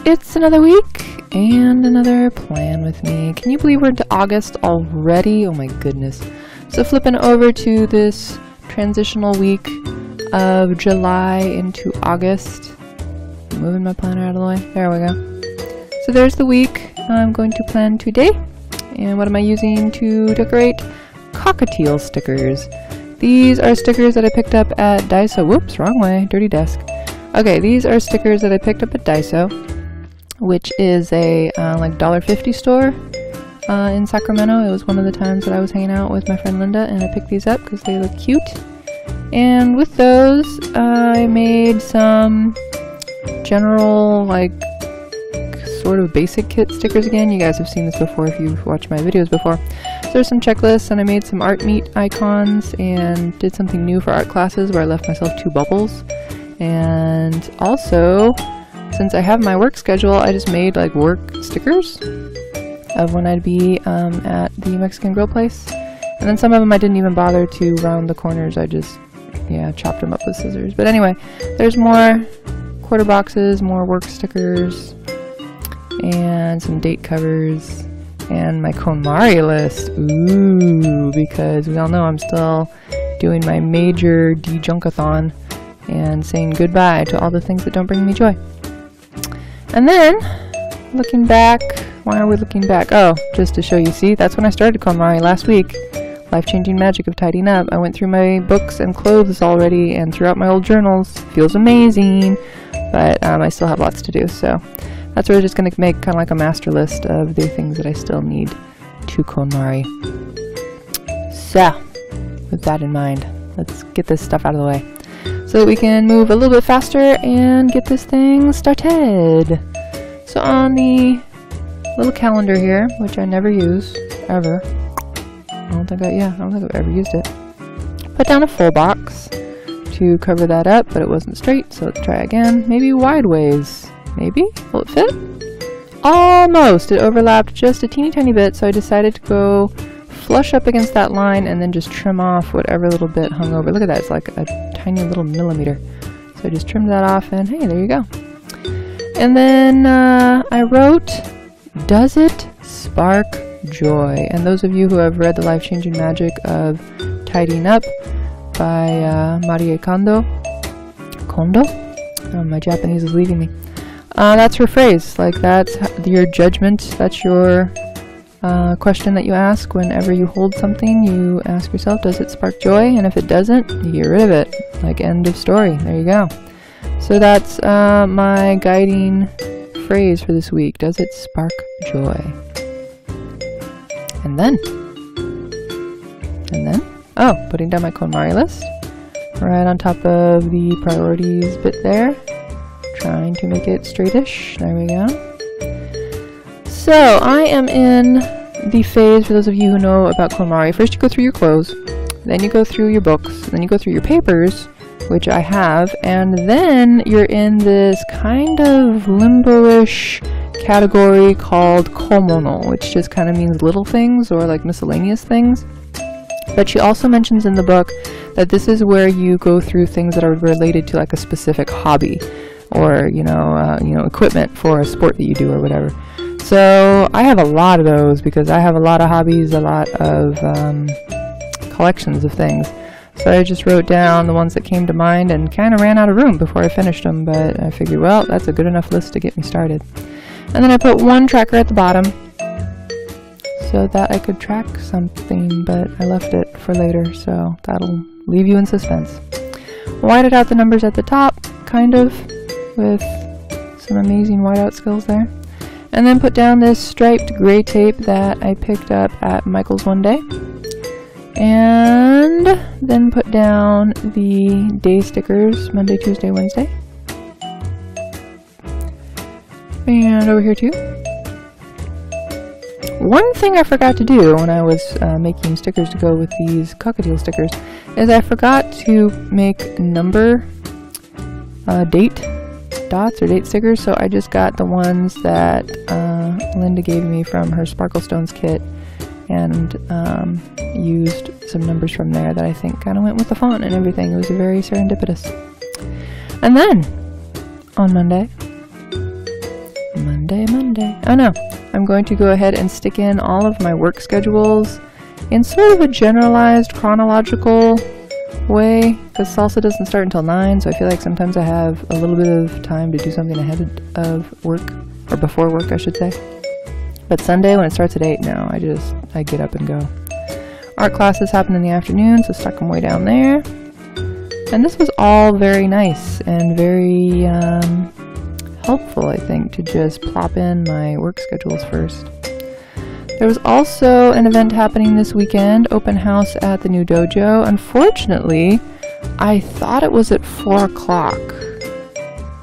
it's another week and another plan with me. Can you believe we're into August already? Oh my goodness. So flipping over to this transitional week of July into August. Moving my planner out of the way. There we go. So there's the week I'm going to plan today. And what am I using to decorate? Cockatiel stickers. These are stickers that I picked up at Daiso. Whoops, wrong way. Dirty desk. Okay, these are stickers that I picked up at Daiso, which is a like $1.50 store in Sacramento. It was one of the times that I was hanging out with my friend Linda, and I picked these up because they look cute. And with those, I made some general, like, sort of basic kit stickers again. You guys have seen this before if you've watched my videos before. So there's some checklists, and I made some art meet icons and did something new for art classes where I left myself 2 bubbles. And also, since I have my work schedule, I just made like work stickers of when I'd be at the Mexican grill place. And then some of them I didn't even bother to round the corners. I just, yeah, chopped them up with scissors. But anyway, there's more quarter boxes, more work stickers, and some date covers, and my KonMari list. Ooh, because we all know I'm still doing my major de-junkathon and saying goodbye to all the things that don't bring me joy. And then, looking back, why are we looking back? Oh, just to show you, see, that's when I started KonMari last week. Life-changing magic of tidying up. I went through my books and clothes already and threw out my old journals. Feels amazing, but I still have lots to do, so that's where we're just going to make kind of like a master list of the things that I still need to KonMari. So, with that in mind, let's get this stuff out of the way so that we can move a little bit faster and get this thing started. So on the little calendar here, which I never use, ever. I don't think I've ever used it. Put down a full box to cover that up, but it wasn't straight, so let's try again. Maybe wide ways. Maybe? Will it fit? Almost! It overlapped just a teeny tiny bit, so I decided to go flush up against that line and then just trim off whatever little bit hung over. Look at that, it's like a tiny little millimeter. So I just trimmed that off, and hey, there you go. And then I wrote, "Does it spark joy?" And those of you who have read The Life-Changing Magic of Tidying Up by Marie Kondo? Oh, my Japanese is leaving me. That's her phrase. Like, that's your judgment. That's your question that you ask whenever you hold something. You ask yourself, does it spark joy? And if it doesn't, you get rid of it. Like, end of story. There you go. So that's my guiding phrase for this week. Does it spark joy? And then, oh, putting down my KonMari list right on top of the priorities bit there. Trying to make it straightish. There we go. So I am in the phase, for those of you who know about KonMari, first you go through your clothes, then you go through your books, then you go through your papers, which I have, and then you're in this kind of limbo-ish category called komono, which just kind of means little things or like miscellaneous things. But she also mentions in the book that this is where you go through things that are related to like a specific hobby, or you know, equipment for a sport that you do or whatever. So I have a lot of those because I have a lot of hobbies, a lot of collections of things. So I just wrote down the ones that came to mind and kind of ran out of room before I finished them, but I figured, well, that's a good enough list to get me started. And then I put one tracker at the bottom so that I could track something, but I left it for later, so that'll leave you in suspense. Whited out the numbers at the top, kind of, with some amazing whiteout skills there. And then put down this striped gray tape that I picked up at Michael's one day. And then put down the day stickers, Monday, Tuesday, Wednesday. And over here too. One thing I forgot to do when I was making stickers to go with these Cockatiel stickers is I forgot to make number date dots or date stickers, so I just got the ones that Linda gave me from her Sparkle Stones kit and used some numbers from there that I think kind of went with the font and everything. It was very serendipitous. And then on Monday, Monday. Oh no, I'm going to go ahead and stick in all of my work schedules in sort of a generalized chronological way, because salsa doesn't start until 9, so I feel like sometimes I have a little bit of time to do something ahead of work, or before work I should say. But Sunday when it starts at 8, no, I get up and go. Art classes happen in the afternoon, so stuck them way down there. And this was all very nice and very helpful, I think, to just plop in my work schedules first. There was also an event happening this weekend, open house at the new dojo. Unfortunately, I thought it was at 4 o'clock,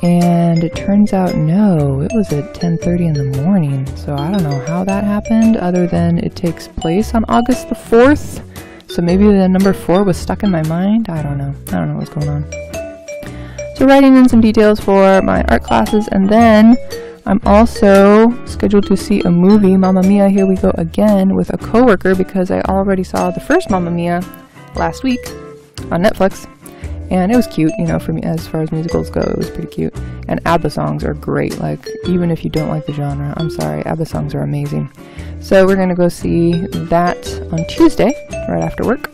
and it turns out no, it was at 10:30 in the morning. So I don't know how that happened, other than it takes place on August the 4th. So maybe the number 4 was stuck in my mind. I don't know what's going on. So writing in some details for my art classes, and then I'm also scheduled to see a movie, Mamma Mia, Here We Go Again, with a coworker, because I already saw the first Mamma Mia last week on Netflix, and it was cute, you know, for me, as far as musicals go, it was pretty cute. And ABBA songs are great, like, even if you don't like the genre, I'm sorry, ABBA songs are amazing. So we're gonna go see that on Tuesday, right after work.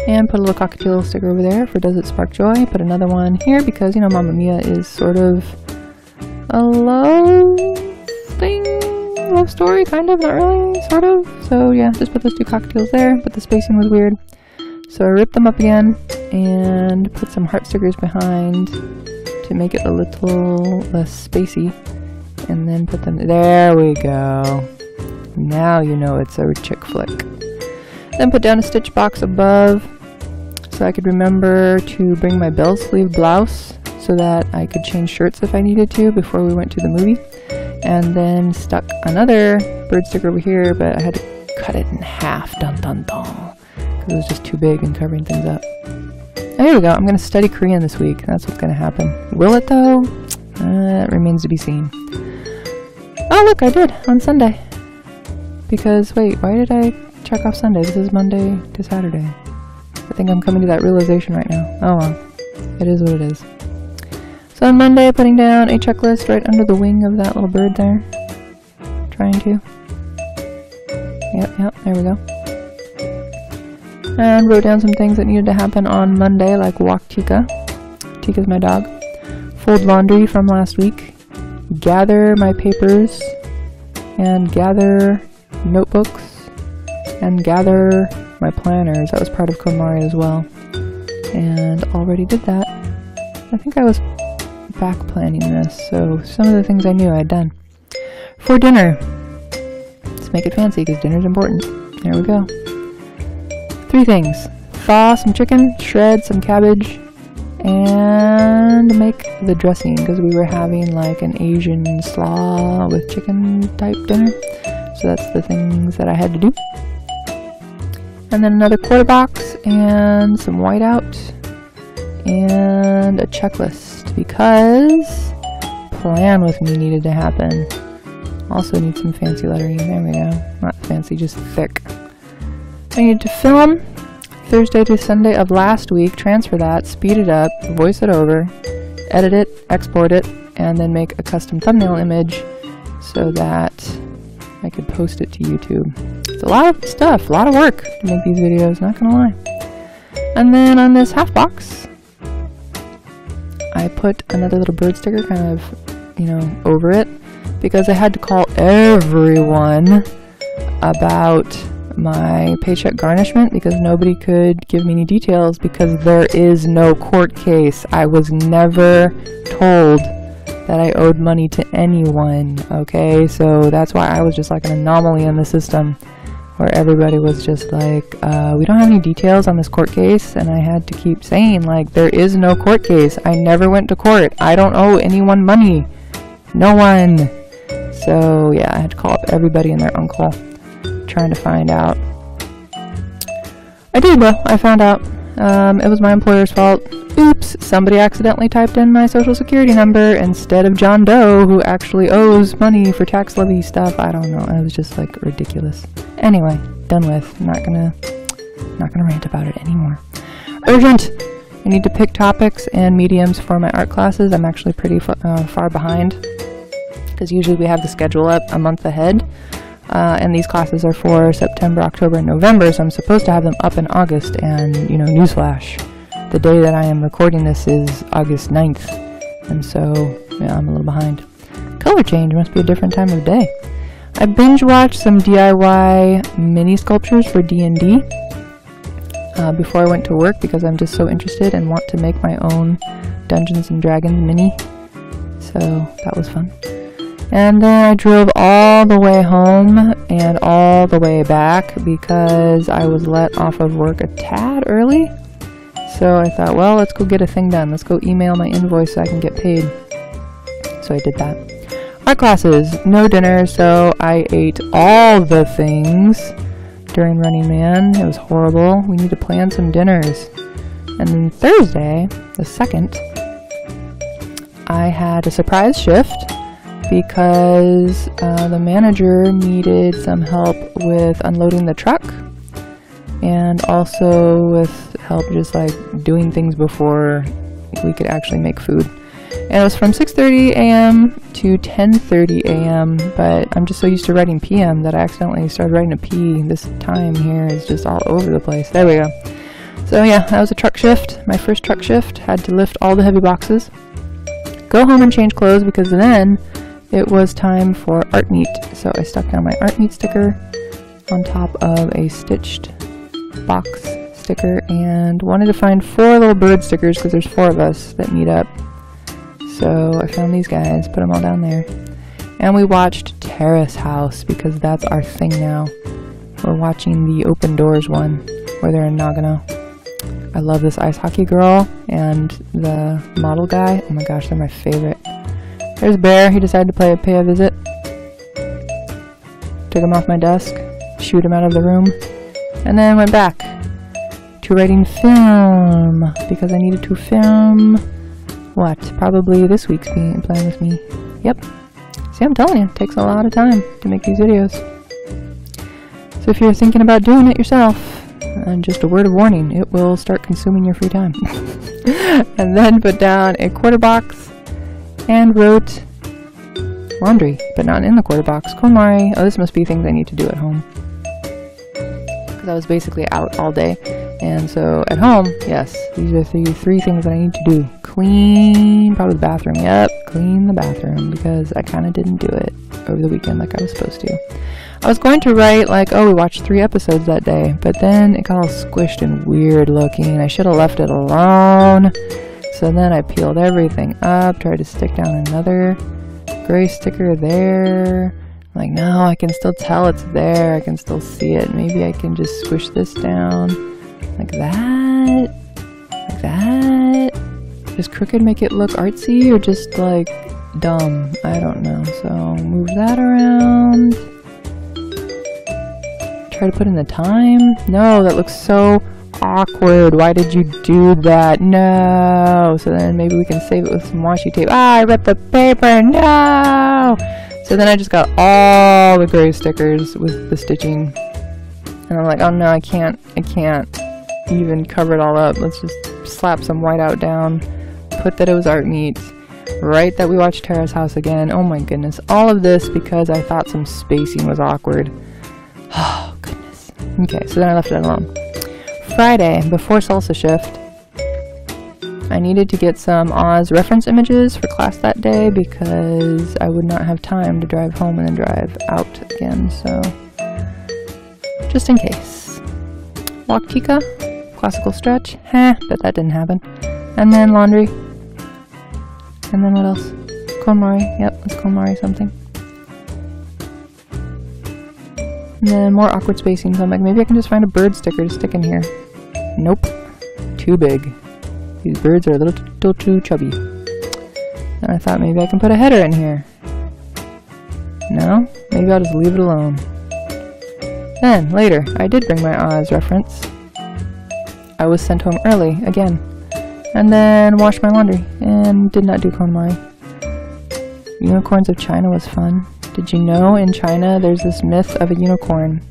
And put a little Cockatiel sticker over there for Does It Spark Joy, put another one here, because, you know, Mamma Mia is sort of a love thing, love story, kind of, not really, sort of. So yeah, just put those 2 cocktails there, but the spacing was weird. So I ripped them up again and put some heart stickers behind to make it a little less spacey. And then put them, there we go. Now you know it's a chick flick. Then put down a stitch box above so I could remember to bring my bell sleeve blouse, so that I could change shirts if I needed to before we went to the movie. And then stuck another bird sticker over here, but I had to cut it in half, dun dun dun, because it was just too big and covering things up. And here we go, I'm going to study Korean this week. That's what's going to happen. Will it though? It remains to be seen. Oh look, I did, on Sunday. Because, wait, why did I check off Sunday? This is Monday to Saturday. I think I'm coming to that realization right now. Oh well, it is what it is. So on Monday, putting down a checklist right under the wing of that little bird there. Trying to. Yep, there we go. And wrote down some things that needed to happen on Monday, like walk Tika. Tika's my dog. Fold laundry from last week. Gather my papers. And gather notebooks. And gather my planners. That was part of KonMari as well. And already did that. I think I was back planning this, so some of the things I knew I had done. For dinner, let's make it fancy because dinner's important. There we go. 3 things: thaw some chicken, shred some cabbage, and make the dressing, because we were having like an Asian slaw with chicken type dinner. So that's the things that I had to do. And then another quarter box and some whiteout and a checklist, because plan with me needed to happen. Also need some fancy lettering. There we go. Not fancy, just thick. I needed to film Thursday to Sunday of last week, transfer that, speed it up, voice it over, edit it, export it, and then make a custom thumbnail image so that I could post it to YouTube. It's a lot of stuff, a lot of work to make these videos, not gonna lie. And then on this half box, I put another little bird sticker kind of, you know, over it, because I had to call everyone about my paycheck garnishment, because nobody could give me any details, because there is no court case. I was never told that I owed money to anyone, okay? So that's why I was just like an anomaly in the system, where everybody was just like, we don't have any details on this court case, and I had to keep saying, like, there is no court case. I never went to court. I don't owe anyone money. No one. So yeah, I had to call up everybody and their uncle, trying to find out. I did, though. I found out. It was my employer's fault. Oops, somebody accidentally typed in my social security number instead of John Doe, who actually owes money for tax levy stuff. I don't know. It was just like ridiculous. Anyway, done with. Not gonna rant about it anymore. Urgent! I need to pick topics and mediums for my art classes. I'm actually pretty far behind, because usually we have the schedule up a month ahead, and these classes are for September, October, and November, so I'm supposed to have them up in August, and, you know, newsflash, the day that I am recording this is August 9th, and so, yeah, I'm a little behind. Color change must be a different time of day. I binge watched some DIY mini sculptures for D&D before I went to work, because I'm just so interested and want to make my own Dungeons and Dragons mini, so that was fun. And then I drove all the way home and all the way back because I was let off of work a tad early. So I thought, well, let's go get a thing done. Let's go email my invoice so I can get paid. So I did that. Art classes, no dinner, so I ate all the things during Running Man. It was horrible. We need to plan some dinners. And then Thursday, the 2nd, I had a surprise shift because the manager needed some help with unloading the truck and also with help just like doing things before we could actually make food. And it was from 6:30 a.m. to 10:30 a.m. but I'm just so used to writing p.m. that I accidentally started writing a p. This time here is just all over the place. There we go. So yeah, that was a truck shift. My first truck shift. Had to lift all the heavy boxes. Go home and change clothes because then it was time for art meet. So I stuck down my art meet sticker on top of a stitched box sticker and wanted to find 4 little bird stickers because there's 4 of us that meet up. So I found these guys, put them all down there. And we watched Terrace House because that's our thing now. We're watching the Open Doors one where they're in Nagano. I love this ice hockey girl and the model guy. Oh my gosh, they're my favorite. There's Bear. He decided to pay a visit. Took him off my desk, shooed him out of the room, and then went back to writing film because I needed to film what? Probably this week's plan with me. Yep. See, I'm telling you, it takes a lot of time to make these videos. So if you're thinking about doing it yourself, and just a word of warning, it will start consuming your free time. And then put down a quarter box and wrote laundry, but not in the quarter box. KonMari. Oh, this must be things I need to do at home. Because I was basically out all day. And so at home, yes, these are the 3 things that I need to do. Clean, probably the bathroom. Yep, clean the bathroom because I kind of didn't do it over the weekend like I was supposed to. I was going to write like, oh, we watched 3 episodes that day, but then it got all squished and weird looking. I should have left it alone. So then I peeled everything up, tried to stick down another gray sticker there. I'm like, no, I can still tell it's there. I can still see it. Maybe I can just squish this down like that. Like that. Does crooked make it look artsy or just like dumb? I don't know. So move that around. Try to put in the time. No, that looks so awkward. Why did you do that? No. So then maybe we can save it with some washi tape. Ah, I ripped the paper. No. So then I just got all the gray stickers with the stitching. And I'm like, oh no, I can't even cover it all up. Let's just slap some whiteout down. Put that it was art meet. Write that we watched Terrace House again. Oh my goodness. All of this because I thought some spacing was awkward. Oh goodness. Okay, so then I left it alone. Friday, before salsa shift, I needed to get some Oz reference images for class that day because I would not have time to drive home and then drive out again, so just in case. Walk Tika, classical stretch, but that didn't happen. And then laundry. And then what else? KonMari, yep, let's KonMari something. And then more awkward spacing, so I'm like, maybe I can just find a bird sticker to stick in here. Nope, too big. These birds are a little too chubby. And I thought maybe I can put a header in here. No, maybe I'll just leave it alone. Then, later, I did bring my Oz reference. I was sent home early, again. And then washed my laundry, and did not do KonMari. Unicorns of China was fun. Did you know in China there's this myth of a unicorn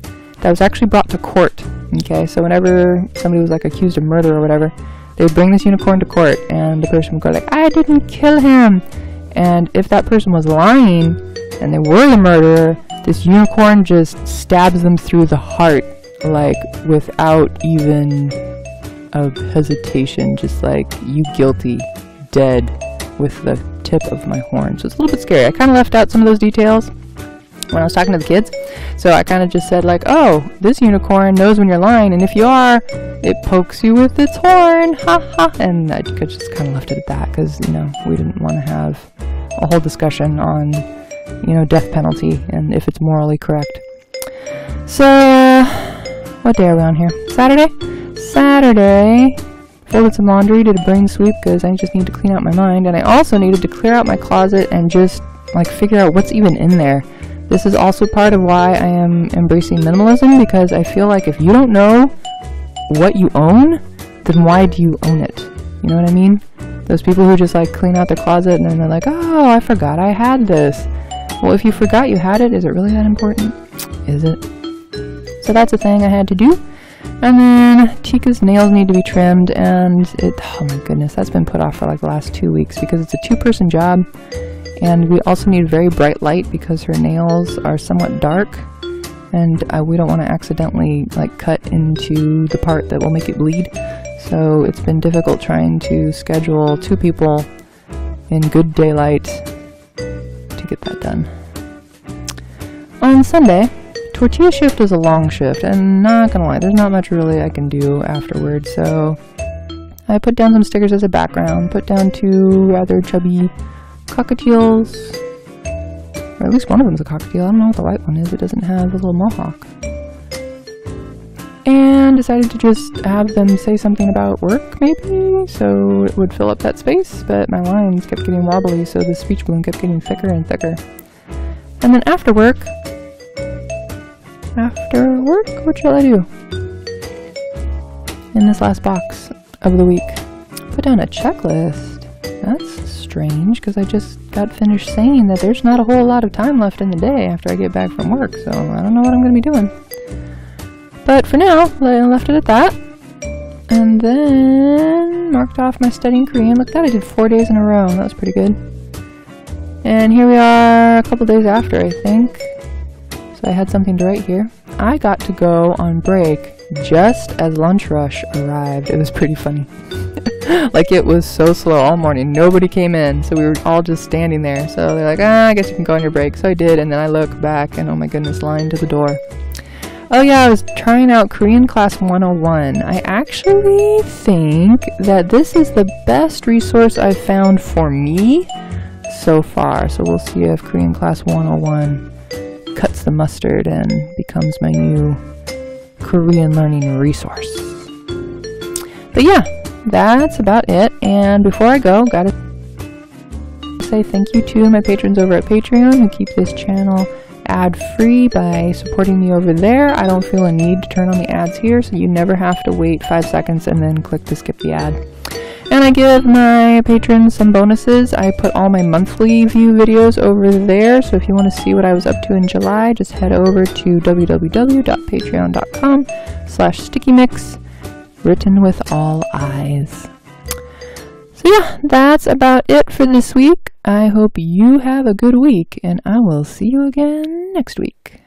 that was actually brought to court? Okay, so whenever somebody was like accused of murder or whatever, they would bring this unicorn to court, and the person would go like, I didn't kill him! And if that person was lying, and they were the murderer, this unicorn just stabs them through the heart, like, without even a hesitation, just like, you guilty, dead, with the tip of my horn. So it's a little bit scary. I kind of left out some of those details when I was talking to the kids. So I kind of just said like, oh, this unicorn knows when you're lying, and if you are, it pokes you with its horn, ha ha. And I just kind of left it at that, because, you know, we didn't want to have a whole discussion on, you know, death penalty and if it's morally correct. So, what day are we on here? Saturday? Saturday. Folded some laundry, did a brain sweep, because I just need to clean out my mind, and I also needed to clear out my closet and just, like, figure out what's even in there. This is also part of why I am embracing minimalism, because I feel like if you don't know what you own, then why do you own it? You know what I mean? Those people who just, like, clean out their closet and then they're like, oh, I forgot I had this. Well, if you forgot you had it, is it really that important? Is it? So that's a thing I had to do. And then Tika's nails need to be trimmed, and oh my goodness, that's been put off for like the last 2 weeks because it's a 2-person job, and we also need very bright light because her nails are somewhat dark, and we don't want to accidentally like cut into the part that will make it bleed. So it's been difficult trying to schedule 2 people in good daylight to get that done. On Sunday, tortilla shift is a long shift, and not gonna lie, there's not much really I can do afterwards, so I put down some stickers as a background, put down 2 rather chubby cockatiels, or at least one of them's a cockatiel. I don't know what the white one is, it doesn't have a little mohawk. And decided to just have them say something about work, maybe, so it would fill up that space, but my lines kept getting wobbly, so the speech balloon kept getting thicker and thicker. And then after work, what shall I do? In this last box of the week, put down a checklist. That's strange, because I just got finished saying that there's not a whole lot of time left in the day after I get back from work, so I don't know what I'm going to be doing. But for now, I left it at that, and then marked off my studying Korean. Look at that, I did 4 days in a row. That was pretty good. And here we are a couple days after, I think. So I had something to write here. I got to go on break just as lunch rush arrived. It was pretty funny. Like, it was so slow all morning. Nobody came in, so we were all just standing there. So they're like, I guess you can go on your break. So I did, and then I look back, and oh my goodness, line to the door. Oh yeah, I was trying out Korean Class 101. I actually think that this is the best resource I've found for me so far. So we'll see if Korean Class 101 cuts the mustard and becomes my new Korean learning resource. But yeah, that's about it. And before I go, gotta say thank you to my patrons over at Patreon who keep this channel ad-free by supporting me over there. I don't feel a need to turn on the ads here, so you never have to wait 5 seconds and then click to skip the ad. And I give my patrons some bonuses. I put all my monthly view videos over there, so if you want to see what I was up to in July, just head over to www.patreon.com/stickymix, written with all I's. So yeah, that's about it for this week. I hope you have a good week, and I will see you again next week.